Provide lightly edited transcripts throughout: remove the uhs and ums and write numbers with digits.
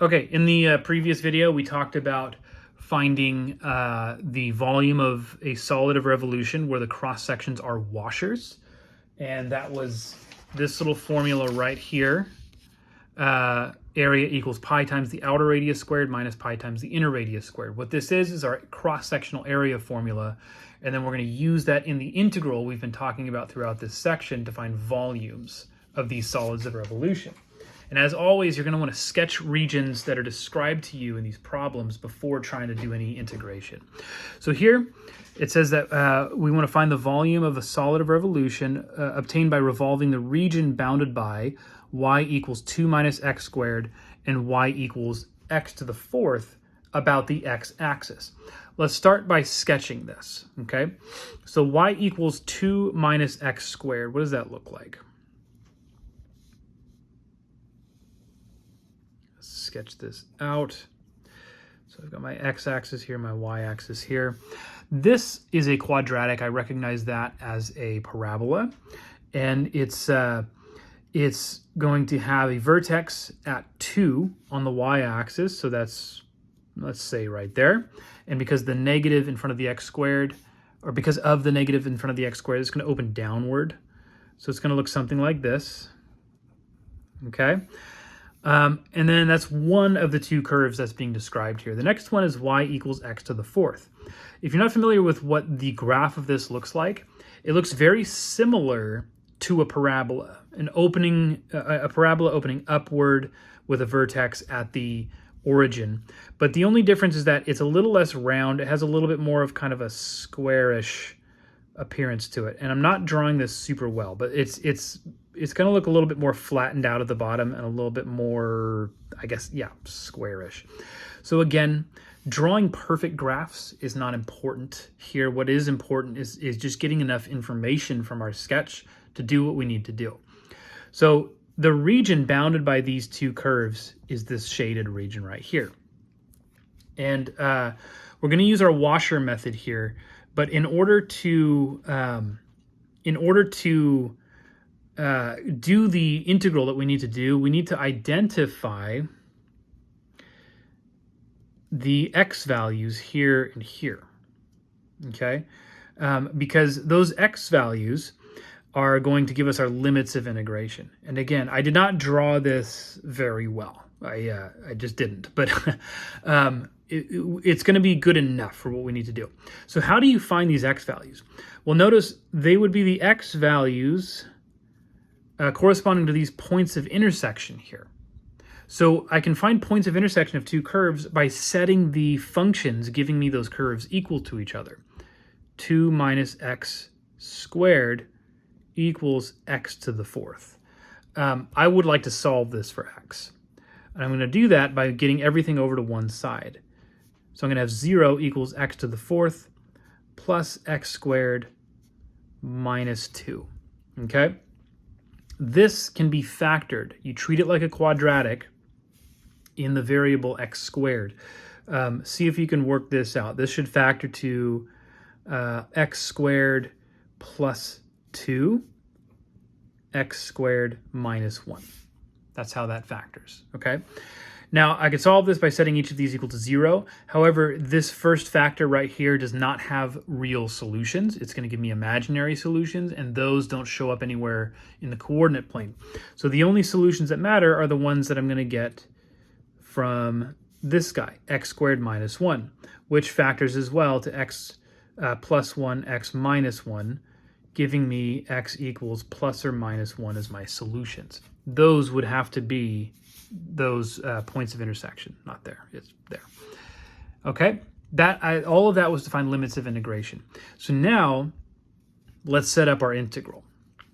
Okay, in the previous video, we talked about finding the volume of a solid of revolution where the cross sections are washers. And that was this little formula right here. Area equals pi times the outer radius squared minus pi times the inner radius squared. What this is our cross-sectional area formula. And then we're going to use that in the integral we've been talking about throughout this section to find volumes of these solids of revolution. And as always, you're going to want to sketch regions that are described to you in these problems before trying to do any integration. So here it says that we want to find the volume of a solid of revolution obtained by revolving the region bounded by y equals 2 minus x squared and y equals x to the fourth about the x-axis. Let's start by sketching this, okay? So y equals 2 minus x squared. What does that look like? Sketch this out. So I've got my x-axis here, my y-axis here. This is a quadratic. I recognize that as a parabola, and it's going to have a vertex at 2 on the y-axis. So that's, let's say, right there. And because the negative in front of the x squared, or because of the negative in front of the x squared, it's going to open downward. So it's going to look something like this. Okay. And then that's one of the two curves that's being described here. The next one is y equals x to the fourth. If you're not familiar with what the graph of this looks like, it looks very similar to a parabola, a parabola opening upward with a vertex at the origin. But the only difference is that it's a little less round. It has a little bit more of kind of a squarish appearance to it. And I'm not drawing this super well, but it's going to look a little bit more flattened out at the bottom and a little bit more, I guess, yeah, squarish. So again, drawing perfect graphs is not important here. What is important is just getting enough information from our sketch to do what we need to do. So the region bounded by these two curves is this shaded region right here. And we're going to use our washer method here, but in order to do the integral that we need to do, we need to identify the x values here and here, okay? Because those x values are going to give us our limits of integration. And again, I did not draw this very well. I just didn't, but it's going to be good enough for what we need to do. So how do you find these x values? Well, notice they would be the x values corresponding to these points of intersection here. So I can find points of intersection of two curves by setting the functions giving me those curves equal to each other. 2 minus x squared equals x to the fourth. I would like to solve this for x. And I'm going to do that by getting everything over to one side. So I'm going to have 0 equals x to the fourth plus x squared minus 2. Okay? This can be factored. You treat it like a quadratic in the variable x squared. See if you can work this out. This should factor to x squared plus 2, x squared minus 1. That's how that factors, okay? Now, I could solve this by setting each of these equal to 0. However, this first factor right here does not have real solutions. It's going to give me imaginary solutions, and those don't show up anywhere in the coordinate plane. So the only solutions that matter are the ones that I'm going to get from this guy, x squared minus 1, which factors as well to x plus 1, x minus 1, giving me x equals plus or minus 1 as my solutions. Those would have to be those points of intersection, not there. It's there. Okay, all of that was to find limits of integration. So now let's set up our integral.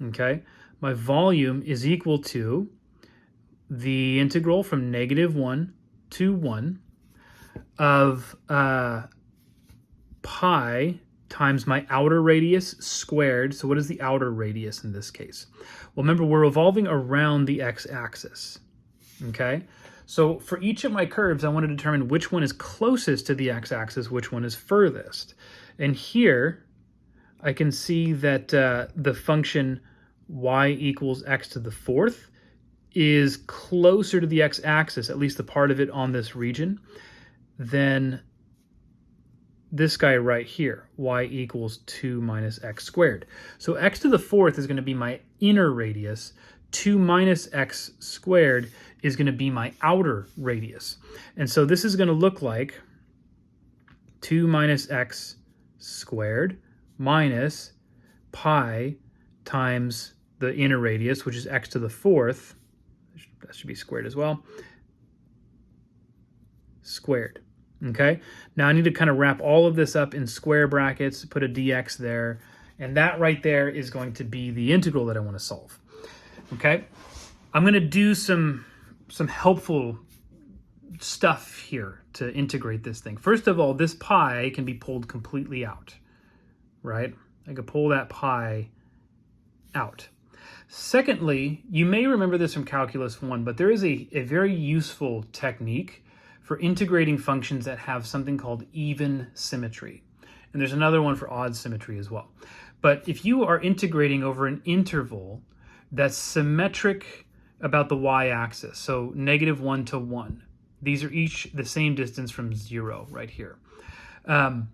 Okay, my volume is equal to the integral from -1 to 1 of pi times my outer radius squared. So what is the outer radius in this case? Well, remember, we're revolving around the x-axis. Okay, so for each of my curves, I want to determine which one is closest to the x-axis, which one is furthest. And here, I can see that the function y equals x to the fourth is closer to the x-axis, at least the part of it on this region, than this guy right here, y equals 2 minus x squared. So x to the fourth is going to be my inner radius. 2 minus x squared is going to be my outer radius. And so this is going to look like 2 minus x squared minus pi times the inner radius, which is x to the fourth. That should be squared as well. Squared. Okay, now I need to kind of wrap all of this up in square brackets, put a dx there, and that right there is going to be the integral that I want to solve. Okay, I'm going to do some helpful stuff here to integrate this thing. First of all, this pi can be pulled completely out, right? I could pull that pi out. Secondly, you may remember this from Calculus 1, but there is a very useful technique for integrating functions that have something called even symmetry. And there's another one for odd symmetry as well. But if you are integrating over an interval that's symmetric about the y-axis, so -1 to 1, these are each the same distance from 0 right here. And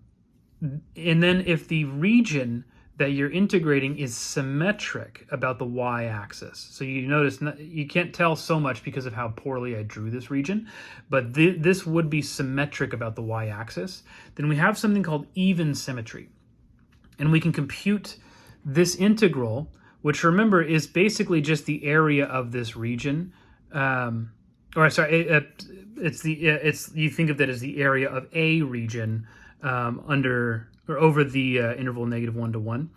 then if the region that you're integrating is symmetric about the y-axis. So you notice you can't tell so much because of how poorly I drew this region, but this would be symmetric about the y-axis. Then we have something called even symmetry. And we can compute this integral, which remember is basically just the area of this region. You think of that as the area of a region over the interval -1 to 1.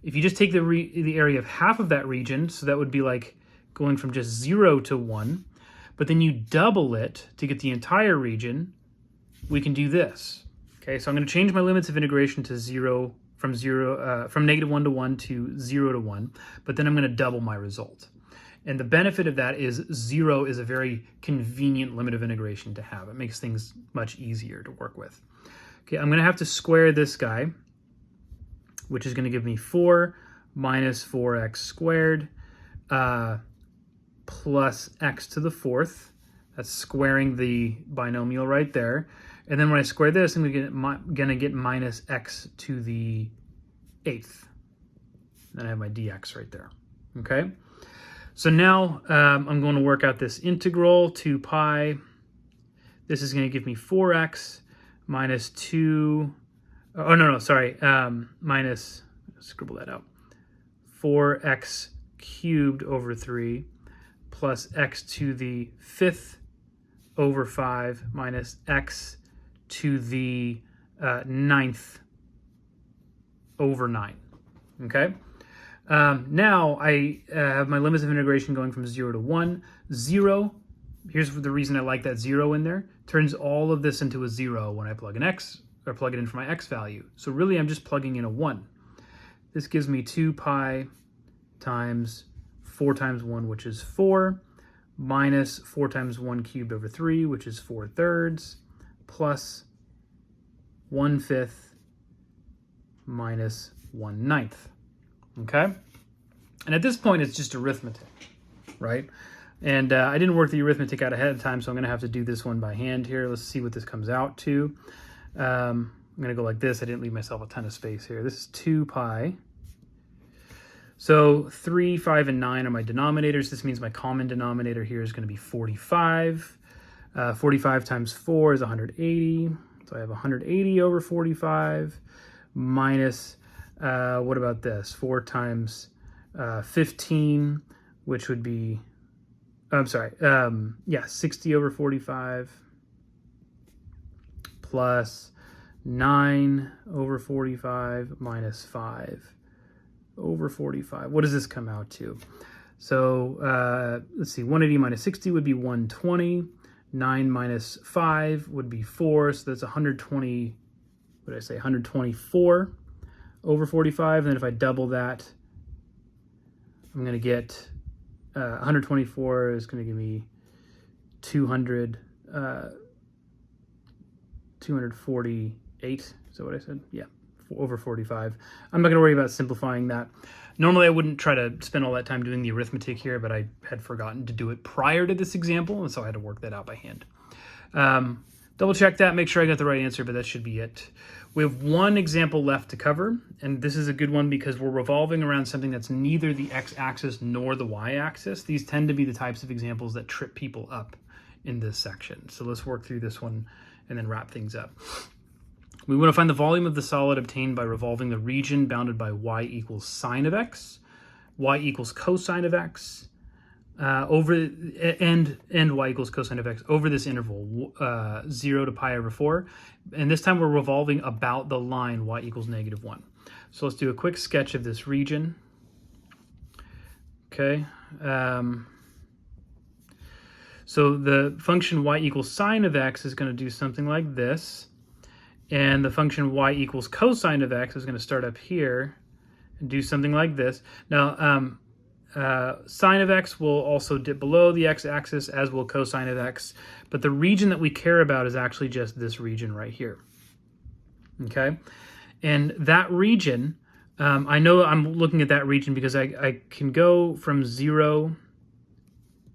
If you just take the area of half of that region, so that would be like going from just 0 to 1, but then you double it to get the entire region, we can do this. Okay, so I'm going to change my limits of integration to from -1 to 1 to 0 to 1, but then I'm going to double my result. And the benefit of that is 0 is a very convenient limit of integration to have. It makes things much easier to work with. Okay, I'm going to have to square this guy, which is going to give me 4 minus 4x squared plus x to the fourth. That's squaring the binomial right there. And then when I square this, I'm going to get minus x to the eighth. Then I have my dx right there. Okay, so now I'm going to work out this integral, 2 pi. This is going to give me 4x minus 2, minus, scribble that out, 4x cubed over 3 plus x to the fifth over 5 minus x to the ninth over 9, okay? Now I have my limits of integration going from 0 to 1. 0, here's the reason I like that 0 in there, turns all of this into a 0 when I plug an x, or plug it in for my x value. So really I'm just plugging in a 1. This gives me 2 pi times 4 times 1, which is 4, minus 4 times 1 cubed over 3, which is 4/3, plus 1/5 minus 1/9. Okay? And at this point, it's just arithmetic, right? And I didn't work the arithmetic out ahead of time, so I'm going to have to do this one by hand here. Let's see what this comes out to. I'm going to go like this. I didn't leave myself a ton of space here. This is 2 pi. So 3, 5, and 9 are my denominators. This means my common denominator here is going to be 45. 45 times 4 is 180. So I have 180 over 45 minus, what about this? 4 times 15, which would be, 60 over 45 plus 9 over 45 minus 5 over 45. What does this come out to? So let's see, 180 minus 60 would be 120. 9 minus 5 would be 4, so that's 120, what did I say, 124 over 45. And then if I double that, I'm going to get 124 is going to give me 248. Is that what I said? Yeah, over 45. I'm not going to worry about simplifying that. Normally I wouldn't try to spend all that time doing the arithmetic here, but I had forgotten to do it prior to this example, and so I had to work that out by hand. Double check that, make sure I got the right answer, but that should be it. We have one example left to cover, and this is a good one because we're revolving around something that's neither the x-axis nor the y-axis. These tend to be the types of examples that trip people up in this section. So let's work through this one and then wrap things up. We want to find the volume of the solid obtained by revolving the region bounded by y equals sine of x, y equals cosine of x, and y equals cosine of x over this interval, 0 to pi over 4. And this time we're revolving about the line y equals -1. So let's do a quick sketch of this region. Okay. So the function y equals sine of x is going to do something like this. And the function y equals cosine of x is going to start up here and do something like this. Now, sine of x will also dip below the x-axis, as will cosine of x. But the region that we care about is actually just this region right here. Okay? And that region, I know I'm looking at that region because I can go from 0,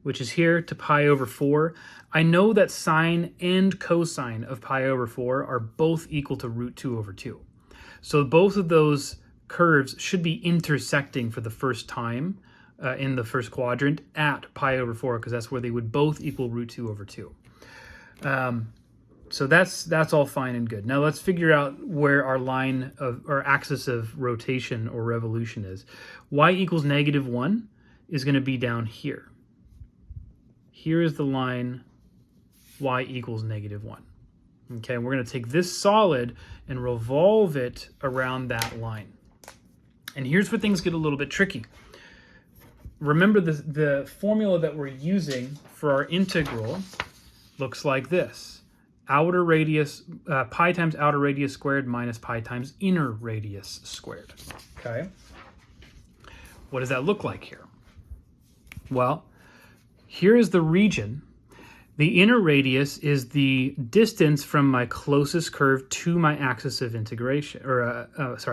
which is here, to pi over 4. I know that sine and cosine of pi over 4 are both equal to root 2 over 2. So both of those curves should be intersecting for the first time in the first quadrant at pi over 4, because that's where they would both equal root 2 over 2. So that's all fine and good. Now let's figure out where our line of, or axis of rotation or revolution is. Y equals -1 is going to be down here. Here is the line y equals -1. Okay, we're going to take this solid and revolve it around that line. And here's where things get a little bit tricky. Remember, the formula that we're using for our integral looks like this. Outer radius, pi times outer radius squared minus pi times inner radius squared. Okay? What does that look like here? Well, here is the region. The inner radius is the distance from my closest curve to my axis of integration, or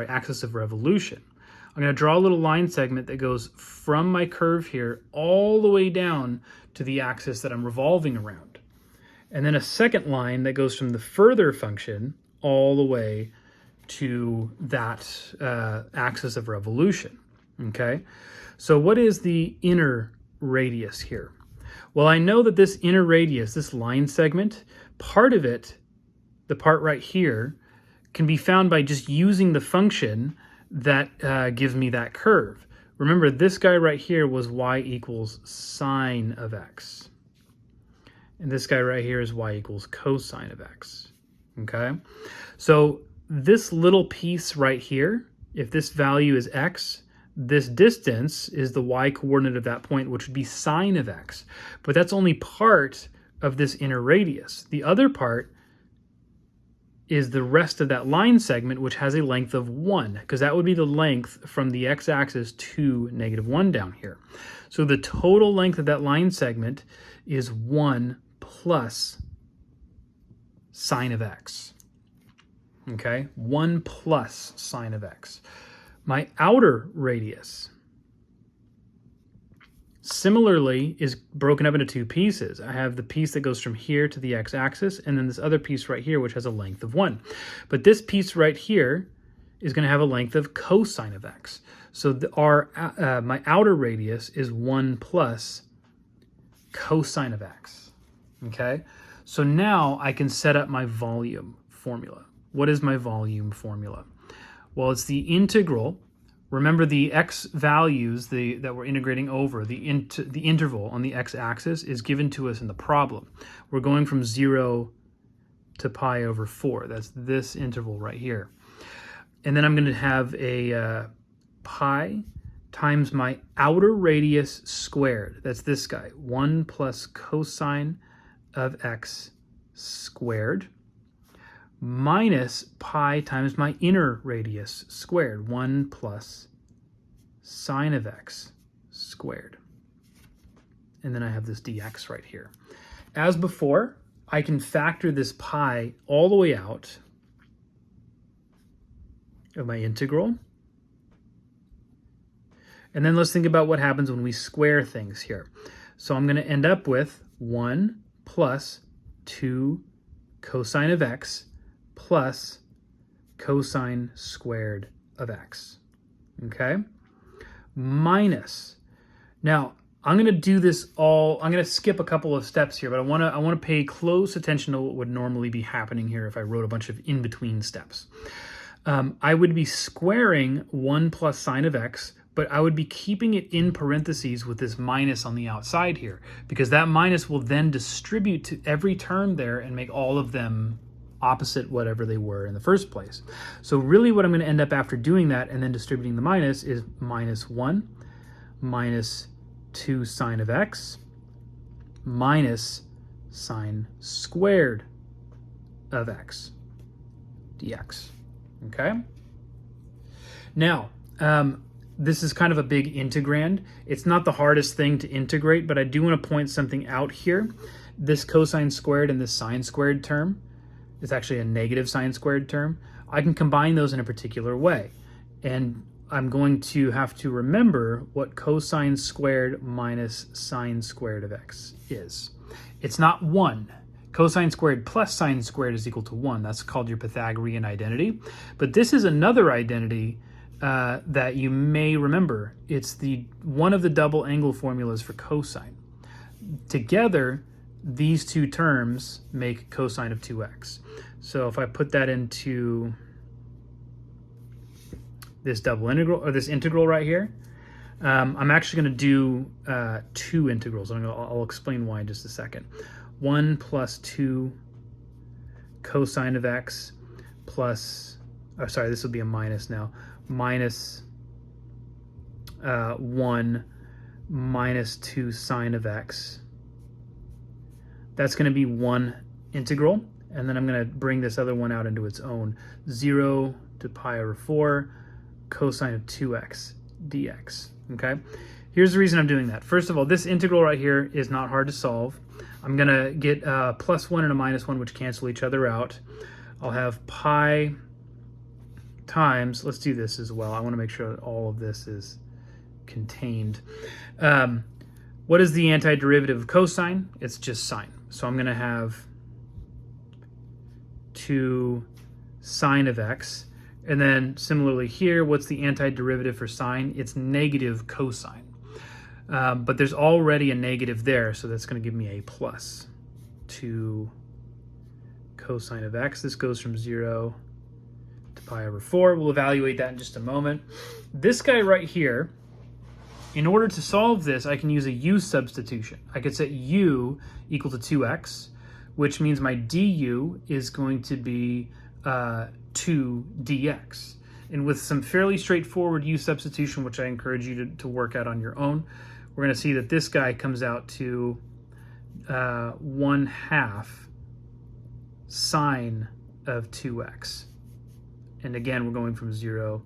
axis of revolution. I'm going to draw a little line segment that goes from my curve here all the way down to the axis that I'm revolving around. And then a second line that goes from the further function all the way to that axis of revolution. Okay, so what is the inner radius here? Well, I know that this inner radius, this line segment, part of it, the part right here, can be found by just using the function that gives me that curve. Remember, this guy right here was y equals sine of x. And this guy right here is y equals cosine of x. Okay? So this little piece right here, if this value is x, this distance is the y coordinate of that point, which would be sine of x. But that's only part of this inner radius. The other part is the rest of that line segment, which has a length of 1, because that would be the length from the x-axis to -1 down here. So the total length of that line segment is 1 plus sine of x. Okay, 1 plus sine of x. My outer radius similarly is broken up into two pieces. I have the piece that goes from here to the x-axis, and then this other piece right here, which has a length of 1. But this piece right here is going to have a length of cosine of x. So my outer radius is 1 plus cosine of x. Okay? So now I can set up my volume formula. What is my volume formula? Well, it's the integral. Remember, the x values that we're integrating over, the interval on the x-axis is given to us in the problem. We're going from 0 to pi over 4. That's this interval right here. And then I'm going to have a pi times my outer radius squared. That's this guy, 1 plus cosine of x squared, minus pi times my inner radius squared, 1 plus sine of x squared. And then I have this dx right here. As before, I can factor this pi all the way out of my integral. And then let's think about what happens when we square things here. So I'm going to end up with 1 plus 2 cosine of x plus cosine squared of x. Okay? Minus. Now, I'm going to do this all, I'm going to skip a couple of steps here, but I want to pay close attention to what would normally be happening here if I wrote a bunch of in-between steps. I would be squaring 1 plus sine of x, but I would be keeping it in parentheses with this minus on the outside here, because that minus will then distribute to every term there and make all of them opposite whatever they were in the first place. So really what I'm going to end up after doing that and then distributing the minus is minus 1 minus 2 sine of x minus sine squared of x dx. Okay? Now, this is kind of a big integrand. It's not the hardest thing to integrate, but I do want to point something out here. This cosine squared and this sine squared term is actually a negative sine squared term. I can combine those in a particular way. And I'm going to have to remember what cosine squared minus sine squared of x is. It's not 1. Cosine squared plus sine squared is equal to 1. That's called your Pythagorean identity. But this is another identity that you may remember. It's one of the double angle formulas for cosine. Together, these two terms make cosine of 2x. So if I put that into this double integral, or this integral right here, I'm actually going to do 2 integrals. I'll explain why in just a second. 1 plus 2 cosine of x plus, oh, sorry, this will be a minus now, minus 1 minus 2 sine of x. That's going to be one integral, and then I'm going to bring this other one out into its own. 0 to pi over 4 cosine of 2x dx. Okay, here's the reason I'm doing that. First of all, this integral right here is not hard to solve. I'm going to get a plus 1 and a minus 1, which cancel each other out. I'll have pi times, let's do this as well. I want to make sure that all of this is contained. What is the antiderivative of cosine? It's just sine. So I'm going to have 2 sine of x. And then similarly here, what's the antiderivative for sine? It's negative cosine. But there's already a negative there, so that's going to give me a plus 2 cosine of x. This goes from 0 to pi over 4. We'll evaluate that in just a moment. This guy right here, in order to solve this, I can use a u substitution. I could set u equal to 2x, which means my du is going to be 2 dx. And with some fairly straightforward u substitution, which I encourage you to work out on your own, we're going to see that this guy comes out to 1/2 sine of 2x. And again, we're going from 0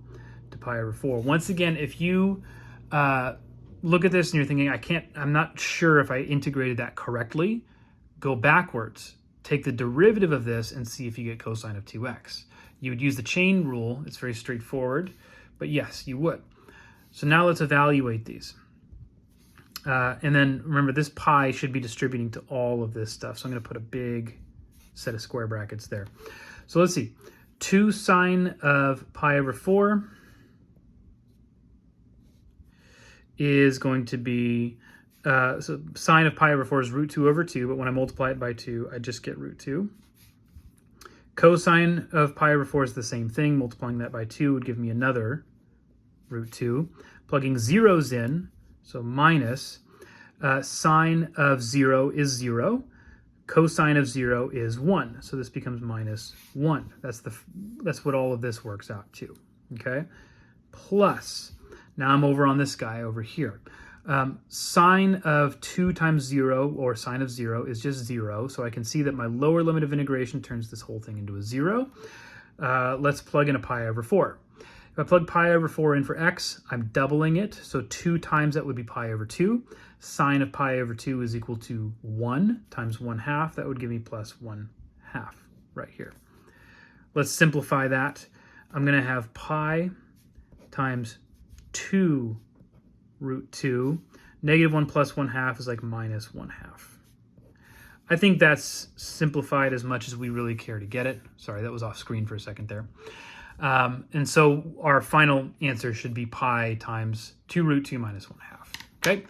to pi over 4. Once again, if you look at this and you're thinking, I'm not sure if I integrated that correctly, go backwards. Take the derivative of this and see if you get cosine of 2x. You would use the chain rule. It's very straightforward, but yes, you would. So now let's evaluate these. And then remember, this pi should be distributing to all of this stuff. So I'm going to put a big set of square brackets there. So let's see. 2 sine of pi over 4 is going to be, so sine of pi over 4 is root 2 over 2, but when I multiply it by 2, I just get root 2. Cosine of pi over 4 is the same thing. Multiplying that by 2 would give me another root 2. Plugging zeros in, so minus, sine of 0 is 0. Cosine of 0 is 1. So this becomes minus 1. That's what all of this works out to. Okay? Plus, now I'm over on this guy over here. Sine of 2 times 0, or sine of 0, is just 0. So I can see that my lower limit of integration turns this whole thing into a 0. Let's plug in a pi over 4. If I plug pi over 4 in for x, I'm doubling it. So 2 times that would be pi over 2. Sine of pi over 2 is equal to 1 times 1/2. That would give me plus 1/2 right here. Let's simplify that. I'm going to have pi times 2 root 2. Negative 1 plus 1/2 is like minus 1/2. I think that's simplified as much as we really care to get it. Sorry, that was off screen for a second there. And so our final answer should be pi times 2 root 2 minus 1/2. Okay.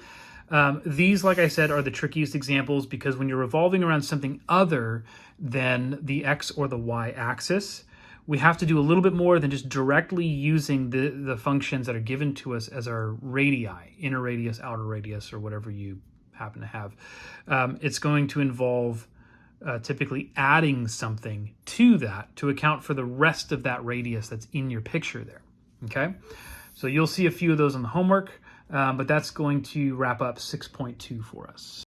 These, like I said, are the trickiest examples because when you're revolving around something other than the x or the y axis, we have to do a little bit more than just directly using the functions that are given to us as our radii, inner radius, outer radius, or whatever you happen to have. It's going to involve typically adding something to that to account for the rest of that radius that's in your picture there. Okay, so you'll see a few of those on the homework, but that's going to wrap up 6.2 for us.